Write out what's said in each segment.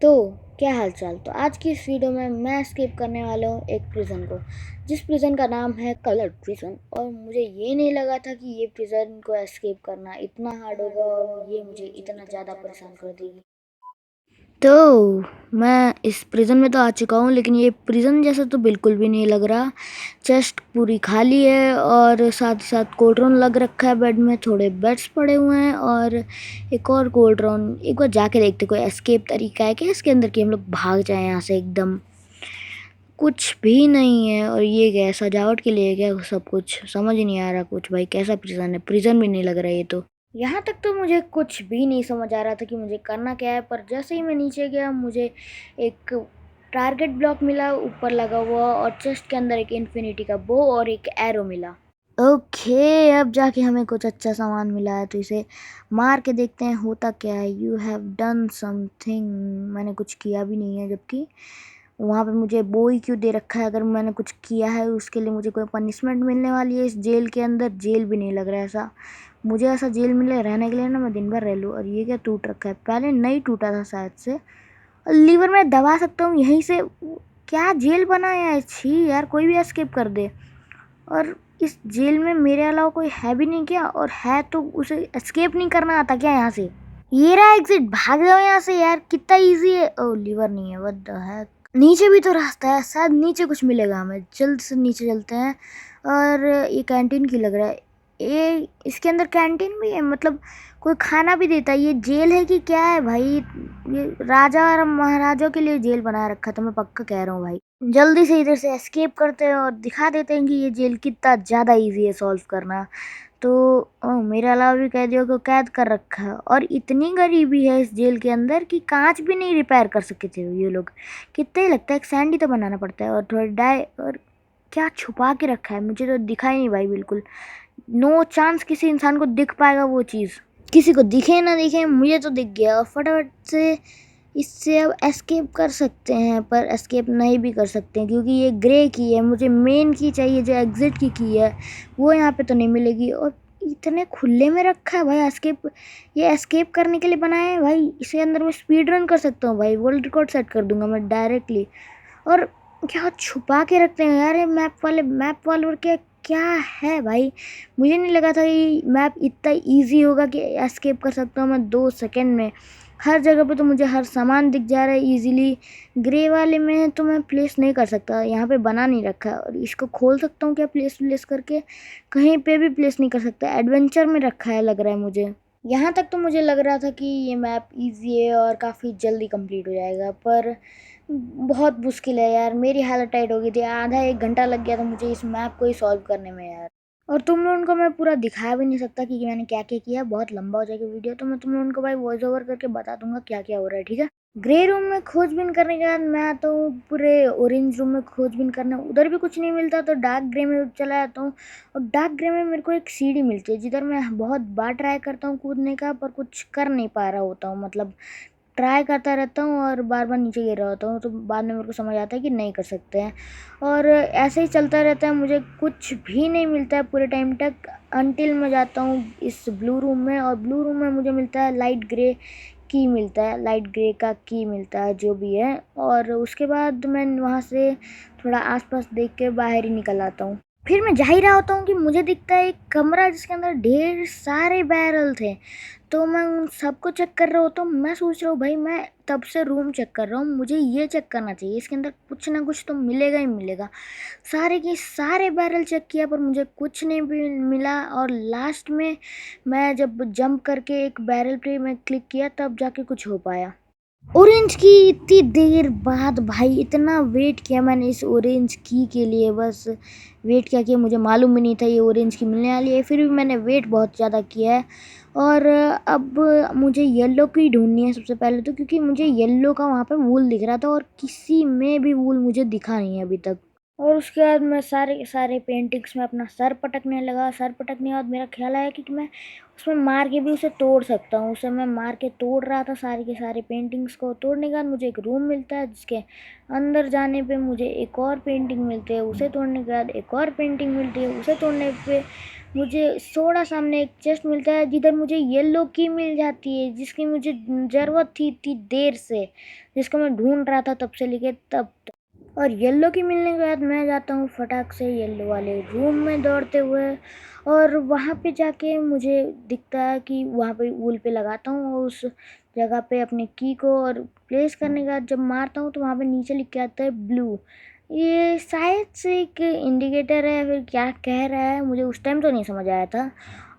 तो क्या हालचाल। तो आज की इस वीडियो में मैं एस्केप करने वाला हूँ एक प्रिज़न को, जिस प्रिज़न का नाम है कलर्ड प्रिज़न। और मुझे ये नहीं लगा था कि ये प्रिज़न को एस्केप करना इतना हार्ड होगा और ये मुझे इतना ज़्यादा परेशान कर देगी। तो मैं इस प्रिज़न में तो आ चुका हूँ, लेकिन ये प्रिज़न जैसा तो बिल्कुल भी नहीं लग रहा। चेस्ट पूरी खाली है और साथ ही साथ कोल्ड्रॉन लग रखा है बेड में, थोड़े बेड्स पड़े हुए हैं और एक और कोल्ड्रॉन। एक बार जाके देखते कोई एस्केप तरीका है क्या इसके अंदर कि हम लोग भाग जाएं यहाँ से एकदम। कुछ भी नहीं है। और ये क्या है, सजावट के लिए क्या सब कुछ, समझ ही नहीं आ रहा कुछ। भाई कैसा प्रिज़न है, प्रिज़न भी नहीं लग रहा ये तो। यहाँ तक तो मुझे कुछ भी नहीं समझ आ रहा था कि मुझे करना क्या है, पर जैसे ही मैं नीचे गया मुझे एक टारगेट ब्लॉक मिला ऊपर लगा हुआ, और चेस्ट के अंदर एक इन्फिनिटी का बो और एक एरो मिला। ओके, अब जाके हमें कुछ अच्छा सामान मिला है, तो इसे मार के देखते हैं होता क्या है। You have done something. मैंने कुछ किया भी नहीं है, जबकि वहाँ पे मुझे बो ही क्यों दे रखा है। अगर मैंने कुछ किया है उसके लिए मुझे कोई पनिशमेंट मिलने वाली है इस जेल के अंदर। जेल भी नहीं लग रहा है ऐसा। मुझे ऐसा जेल मिले रहने के लिए ना, मैं दिन भर रह लूँ। और ये क्या टूट रखा है, पहले नहीं टूटा था शायद से। और लीवर में दबा सकता हूँ यहीं से। क्या जेल बनाया है, छी यार, कोई भी एस्केप कर दे। और इस जेल में मेरे अलावा कोई है भी नहीं क्या, और है तो उसे एस्केप नहीं करना आता क्या यहाँ से। ये रहा एग्जिट, भाग जाओ यहाँ से यार, कितना इजी है। ओ लीवर नहीं है, व्हाट द हेक। नीचे भी तो रास्ता है, शायद नीचे कुछ मिलेगा हमें। जल्द से नीचे चलते हैं। और ये कैंटीन की लग रहा है। ये इसके अंदर कैंटीन भी है, मतलब कोई खाना भी देता है। ये जेल है कि क्या है भाई। ये राजा और महाराजों के लिए जेल बना रखा था, मैं पक्का कह रहा हूँ भाई। जल्दी से इधर से एस्केप करते हैं और दिखा देते हैं कि ये जेल कितना ज़्यादा इजी है सॉल्व करना। तो मेरे अलावा भी कैदियों को कैद कर रखा है, और इतनी गरीबी है इस जेल के अंदर कि कांच भी नहीं रिपेयर कर सके थे ये लोग। कितना ही लगता है, एक सैंडी तो बनाना पड़ता है और थोड़ा डाई। और क्या छुपा के रखा है, मुझे तो दिखा ही नहीं भाई बिल्कुल। नो चांस किसी इंसान को दिख पाएगा वो चीज़। किसी को दिखे ना दिखे, मुझे तो दिख गया। और फटाफट से इससे अब एस्केप कर सकते हैं, पर एस्केप नहीं भी कर सकते हैं क्योंकि ये ग्रे की है। मुझे मेन की चाहिए जो एग्जिट की है, वो यहाँ पे तो नहीं मिलेगी। और इतने खुले में रखा है भाई एस्केप। ये एस्केप करने के लिए बनाया है भाई। इसके अंदर मैं स्पीड रन कर सकता हूँ भाई, वर्ल्ड रिकॉर्ड सेट कर दूंगा मैं डायरेक्टली। और क्या छुपा के रखते हैं यार ये मैप वाले। और क्या है भाई, मुझे नहीं लगा था कि मैप इतना इजी होगा कि एस्केप कर सकता हूँ मैं 2 सेकंड में। हर जगह पे तो मुझे हर सामान दिख जा रहा है इजीली। ग्रे वाले में तो मैं प्लेस नहीं कर सकता, यहाँ पे बना नहीं रखा है। और इसको खोल सकता हूँ क्या प्लेस प्लेस करके, कहीं पे भी प्लेस नहीं कर सकता। एडवेंचर में रखा है लग रहा है मुझे। यहाँ तक तो मुझे लग रहा था कि ये मैप इजी है और काफ़ी जल्दी कंप्लीट हो जाएगा, पर बहुत मुश्किल है यार। मेरी हालत टाइट हो गई थी, आधा 1 घंटा लग गया था मुझे इस मैप को ही सॉल्व करने में यार। और तुम लोगों को मैं पूरा दिखा भी नहीं सकता कि मैंने क्या क्या किया, बहुत लंबा हो जाएगा वीडियो। तो मैं तुम लोगों को भाई वॉइस ओवर करके बता दूंगा क्या क्या हो रहा है, ठीक है। ग्रे रूम में खोजबीन करने के बाद मैं आता हूँ पूरे ऑरेंज रूम में खोजबीन करने। उधर भी कुछ नहीं मिलता तो डार्क ग्रे में चला जाता हूँ। और डार्क ग्रे में मेरे को एक सीढ़ी मिलती है, जिधर मैं बहुत बार ट्राई करता हूँ कूदने का, पर कुछ कर नहीं पा रहा होता हूँ। मतलब ट्राई करता रहता हूँ और बार बार नीचे गिर रहा होता हूँ, तो बाद में मेरे को समझ आता है कि नहीं कर सकते हैं। और ऐसे ही चलता रहता है, मुझे कुछ भी नहीं मिलता है पूरे टाइम तक, अनटिल मैं जाता हूँ इस ब्लू रूम में। और ब्लू रूम में मुझे मिलता है लाइट ग्रे की मिलता है, लाइट ग्रे का की मिलता है जो भी है। और उसके बाद मैं वहाँ से थोड़ा आसपास देख के बाहर ही निकल आता हूँ। फिर मैं जा ही रहा होता हूँ कि मुझे दिखता है एक कमरा जिसके अंदर ढेर सारे बैरल थे। तो मैं उन सबको चेक कर रहा होता हूँ। मैं सोच रहा हूँ भाई, मैं तब से रूम चेक कर रहा हूँ, मुझे ये चेक करना चाहिए, इसके अंदर कुछ ना कुछ तो मिलेगा ही मिलेगा। सारे के सारे बैरल चेक किया पर मुझे कुछ नहीं भी मिला। और लास्ट में मैं जब जंप करके एक बैरल पे मैं क्लिक किया, तब जाके कुछ हो पाया। ऑरेंज की इतनी देर बाद भाई, इतना वेट किया मैंने इस ऑरेंज की के लिए, बस वेट किया कि मुझे मालूम भी नहीं था ये ऑरेंज की मिलने वाली है, फिर भी मैंने वेट बहुत ज़्यादा किया है। और अब मुझे येलो की ढूंढनी है सबसे पहले तो, क्योंकि मुझे येलो का वहाँ पे वूल दिख रहा था और किसी में भी वूल मुझे दिखा नहीं है अभी तक। और उसके बाद मैं सारे के सारे पेंटिंग्स में अपना सर पटकने लगा। सर पटकने के बाद मेरा ख्याल आया कि मैं उसमें मार के भी उसे तोड़ सकता हूँ। उसे मैं मार के तोड़ रहा था सारे के सारे पेंटिंग्स को। तोड़ने के बाद मुझे एक रूम मिलता है जिसके अंदर जाने पे मुझे एक और पेंटिंग मिलती है। उसे तोड़ने के बाद एक और पेंटिंग मिलती है। उसे तोड़ने पे मुझे थोड़ा सामने एक चेस्ट मिलता है जिधर मुझे येलो की मिल जाती है, जिसकी मुझे ज़रूरत थी इतनी देर से, जिसको मैं ढूंढ रहा था तब से लेके तब तक। और येलो की मिलने के बाद मैं जाता हूँ फटाक से येलो वाले रूम में दौड़ते हुए। और वहाँ पे जाके मुझे दिखता है कि वहाँ पे वूल पे लगाता हूँ और उस जगह पे अपने की को, और प्लेस करने के बाद जब मारता हूँ तो वहाँ पे नीचे लिख के आता है ब्लू। ये शायद से एक इंडिकेटर है, फिर क्या कह रहा है मुझे उस टाइम तो नहीं समझ आया था।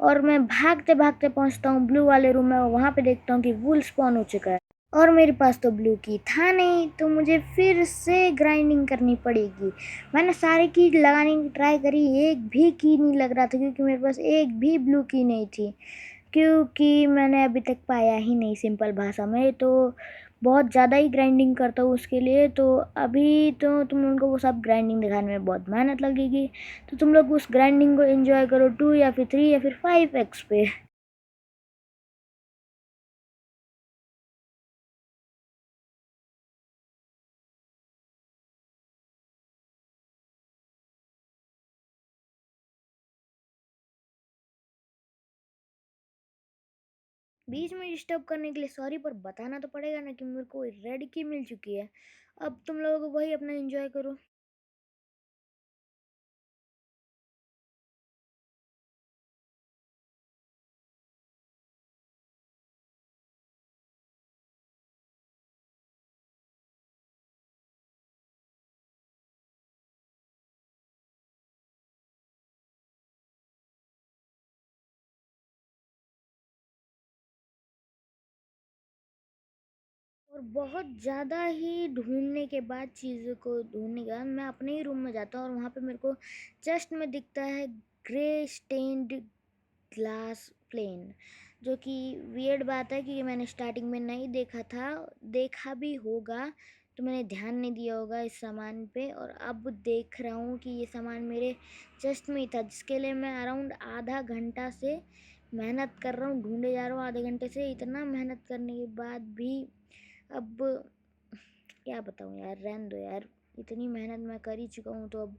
और मैं भागते भागते पहुँचता हूँ ब्लू वाले रूम में और वहाँ पे देखता हूँ कि वूल स्पॉन हो चुका है और मेरे पास तो ब्लू की था नहीं, तो मुझे फिर से ग्राइंडिंग करनी पड़ेगी। मैंने सारी की लगाने की ट्राई करी, एक भी की नहीं लग रहा था क्योंकि मेरे पास एक भी ब्लू की नहीं थी, क्योंकि मैंने अभी तक पाया ही नहीं। सिंपल भाषा में तो बहुत ज़्यादा ही ग्राइंडिंग करता हूँ उसके लिए, तो अभी तो तुम लोगों को वो सब ग्राइंडिंग दिखाने में बहुत मेहनत लगेगी। तो तुम लोग उस ग्राइंडिंग को एंजॉय करो 2 या फिर 3 या फिर 5x पे। बीच में डिस्टर्ब करने के लिए सॉरी, पर बताना तो पड़ेगा ना कि मेरे को रेड की मिल चुकी है। अब तुम लोग वही अपना एंजॉय करो। और बहुत ज़्यादा ही ढूंढने के बाद, चीज़ों को ढूंढने के बाद मैं अपने ही रूम में जाता हूँ और वहाँ पे मेरे को चेस्ट में दिखता है ग्रे स्टेन्ड ग्लास प्लेन, जो कि वियर्ड बात है क्योंकि मैंने स्टार्टिंग में नहीं देखा था। देखा भी होगा तो मैंने ध्यान नहीं दिया होगा इस सामान पे, और अब देख रहा हूँ कि ये सामान मेरे चेस्ट में ही था, जिसके लिए मैं अराउंड आधा घंटा से मेहनत कर रहा हूँ, ढूंढे जा रहा हूँ आधे घंटे से। इतना मेहनत करने के बाद भी अब क्या बताऊँ यार, रहने दो यार। इतनी मेहनत मैं कर ही चुका हूँ, तो अब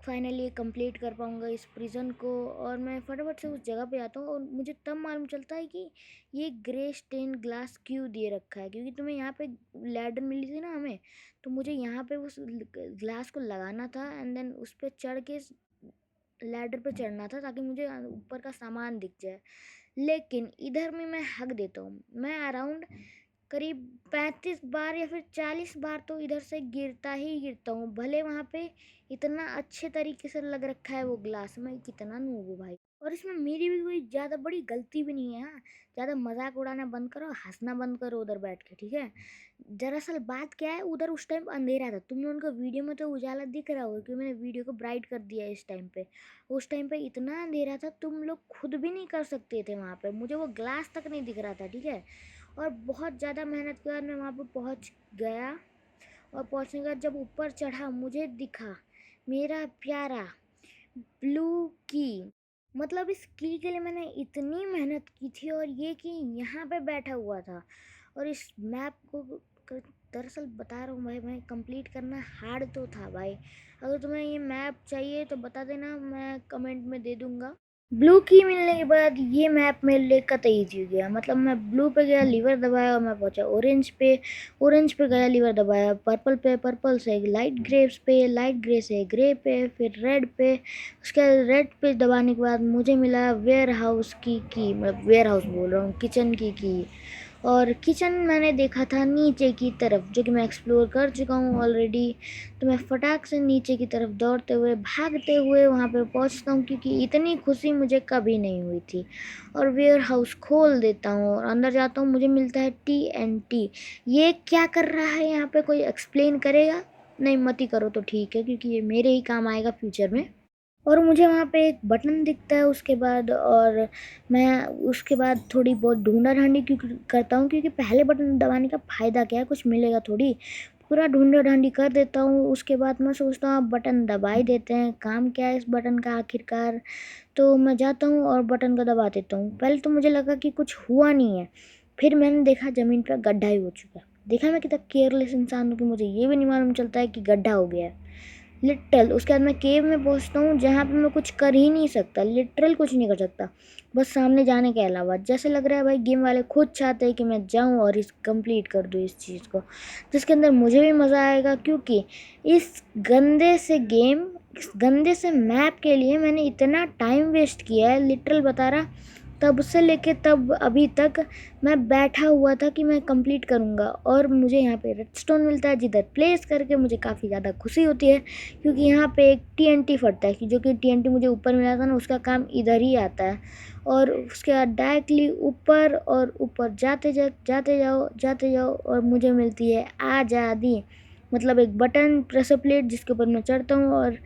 फाइनली कंप्लीट कर पाऊँगा इस प्रिज़न को। और मैं फटाफट से उस जगह पे आता हूँ और मुझे तब मालूम चलता है कि ये ग्रे स्टेन ग्लास क्यों दिए रखा है, क्योंकि तुम्हें यहाँ पे लैडर मिली थी ना हमें, तो मुझे यहाँ पे उस ग्लास को लगाना था एंड देन उस पर चढ़ के लैडर पे चढ़ना था ताकि मुझे ऊपर का सामान दिख जाए। लेकिन इधर में मैं हक देता हूँ, मैं अराउंड करीब 35 बार या फिर 40 बार तो इधर से गिरता ही गिरता हूँ, भले वहाँ पे इतना अच्छे तरीके से लग रखा है वो ग्लास। मैं कितना नूब हूँ भाई। और इसमें मेरी भी कोई ज़्यादा बड़ी गलती भी नहीं है। हाँ, ज़्यादा मजाक उड़ाना बंद करो, हंसना बंद करो उधर बैठ के, ठीक है। दरअसल बात क्या है, उधर उस टाइम अंधेरा था। तुम लोगों को वीडियो में तो उजाला दिख रहा होगा क्योंकि मैंने वीडियो को ब्राइट कर दिया है इस टाइम पे। उस टाइम पे इतना अंधेरा था, तुम लोग खुद भी नहीं कर सकते थे वहाँ पे, मुझे वो ग्लास तक नहीं दिख रहा था, ठीक है। और बहुत ज़्यादा मेहनत के बाद मैं वहाँ पे पहुँच गया, और पहुँचने के बाद जब ऊपर चढ़ा मुझे दिखा मेरा प्यारा ब्लू की। मतलब इस की के लिए मैंने इतनी मेहनत की थी और ये की यहाँ पे बैठा हुआ था। और इस मैप को दरअसल बता रहा हूँ भाई, मैं कंप्लीट करना हार्ड तो था भाई। अगर तुम्हें ये मैप चाहिए तो बता देना, मैं कमेंट में दे दूँगा। ब्लू की मिलने के बाद ये मैप मेरे लिए कतई ईजी हो गया। मतलब मैं ब्लू पे गया, लीवर दबाया और मैं पहुंचा ऑरेंज पे। ऑरेंज पे गया, लीवर दबाया पर्पल पे, पर्पल से लाइट ग्रे पे, लाइट ग्रे से ग्रे पे, फिर रेड पे। उसके बाद रेड पे दबाने के बाद मुझे मिला वेयर हाउस की मतलब वेयर हाउस बोल रहा हूँ, किचन की। और किचन मैंने देखा था नीचे की तरफ, जो कि मैं एक्सप्लोर कर चुका हूँ ऑलरेडी। तो मैं फटाक से नीचे की तरफ दौड़ते हुए भागते हुए वहाँ पे पहुँचता हूँ, क्योंकि इतनी खुशी मुझे कभी नहीं हुई थी। और वेयर हाउस खोल देता हूँ और अंदर जाता हूँ, मुझे मिलता है TNT। ये क्या कर रहा है यहाँ पे, कोई एक्सप्लेन करेगा? नहीं, मत ही करो तो ठीक है, क्योंकि ये मेरे ही काम आएगा फ्यूचर में। और मुझे वहाँ पे एक बटन दिखता है उसके बाद, और मैं उसके बाद थोड़ी बहुत ढूंढा ढांडी क्योंकि करता हूँ, क्योंकि पहले बटन दबाने का फ़ायदा क्या है, कुछ मिलेगा थोड़ी। पूरा ढूंढा-ढांडी कर देता हूँ। उसके बाद मैं सोचता हूँ अब बटन दबा ही देते हैं, काम क्या है इस बटन का आखिरकार। तो मैं जाता हूँ और बटन को दबा देता हूँ। पहले तो मुझे लगा कि कुछ हुआ नहीं है, फिर मैंने देखा ज़मीन पे गड्ढा ही हो चुका है। देखा मैं कितना केयरलेस इंसान हूँ कि मुझे ये भी नहीं मालूम चलता है कि गड्ढा हो गया है। लिटरल उसके बाद मैं केव में पहुंचता हूँ जहाँ पे मैं कुछ कर ही नहीं सकता, लिटरल कुछ नहीं कर सकता, बस सामने जाने के अलावा। जैसे लग रहा है भाई गेम वाले खुद चाहते हैं कि मैं जाऊँ और इस कंप्लीट कर दूँ इस चीज़ को, जिसके अंदर मुझे भी मज़ा आएगा। क्योंकि इस गंदे से गेम, इस गंदे से मैप के लिए मैंने इतना टाइम वेस्ट किया है, लिटरल बता रहा। तब से लेके तब अभी तक मैं बैठा हुआ था कि मैं कंप्लीट करूँगा, और मुझे यहाँ पे रेडस्टोन मिलता है जिधर प्लेस करके मुझे काफ़ी ज़्यादा खुशी होती है। क्योंकि यहाँ पे एक टीएनटी फटता है कि जो कि टीएनटी मुझे ऊपर मिला था ना, उसका काम इधर ही आता है। और उसके बाद डायरेक्टली ऊपर और ऊपर जाते जाओ और मुझे मिलती है आज़ादी, मतलब एक बटन प्रेशर प्लेट जिसके ऊपर मैं चढ़ता हूँ और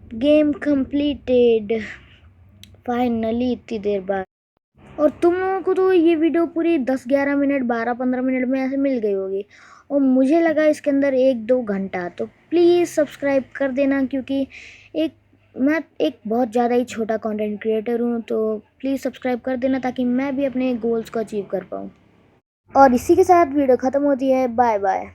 गेम कंप्लीटेड फाइनली इतनी देर बाद। और तुम लोगों को तो ये वीडियो पूरी 10-11 मिनट 12-15 मिनट में ऐसे मिल गई होगी, और मुझे लगा इसके अंदर 1-2 घंटा। तो प्लीज़ सब्सक्राइब कर देना, क्योंकि मैं एक बहुत ज़्यादा ही छोटा कंटेंट क्रिएटर हूँ। तो प्लीज़ सब्सक्राइब कर देना ताकि मैं भी अपने गोल्स को अचीव कर पाऊँ। और इसी के साथ वीडियो ख़त्म होती है। Bye bye.